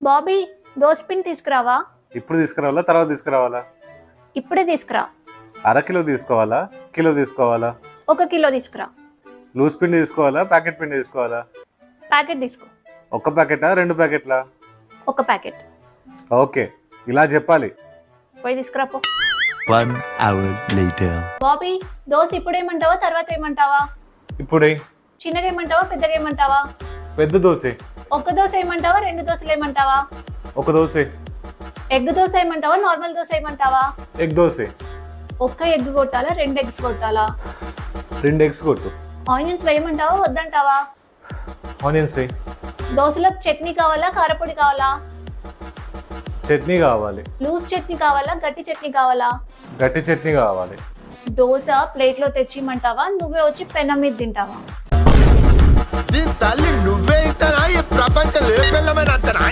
బాబీ దోశ పిండి తీసుకురావా? ఇప్పుడు తీసుకురావాలా తర్వాత తీసుకురావాలా? ఇప్పుడే తీసుకురా. అరకిలో తీసుకోవాలా కిలో తీసుకోవాలా? 1 కిలో తీసుకురా. లూజ్ పిండి తీసుకోవాలా ప్యాకెట్ పిండి తీసుకోవాలా? ప్యాకెట్ తీసుకో. ఒక ప్యాకెటా 2 ప్యాకెట్లా? 1 ప్యాకెట్. ఓకే, ఇలా చెప్పాలి. పోయి తీసుకురా పో. 1 hour later. బాబీ దోశ ఇప్పుడేమంటావా తర్వాత ఏమంటావా? ఇప్పుడే. చిన్నగా ఏమంటావా పెద్దగా ఏమంటావా? పెద్ద దోశ. 1 దోశ ఏమంటావా 2 దోశలు ఏమంటావా? ఒక దోశ. ఎగ్ దోశ ఏమంటావా నార్మల్ దోశ ఏమంటావా? ఎగ్ దోశ. 1 ఎగ్ కొట్టాలా 2 ఎగ్స్ కొట్టాలా? 2 ఎగ్స్ కొట్టు. ఆనియన్స్ వేయమంటావా వద్దంటావా? ఆనియన్స్ వేయి. దోశలో చట్నీ కావాలా కారపొడి కావాలా? చట్నీ కావాలి. లూజ్ చట్నీ కావాలా గట్టి చట్నీ కావాలా? గట్టి చట్నీ కావాలి. దోశ ప్లేట్లో తెచ్చిమంటావా నువ్వే వచ్చి పెనం మీద తింటావా? దీని తల్లి నువ్వే ఇస్తానా ఈ ప్రపంచం లేపెళ్ళమైన అంతనా?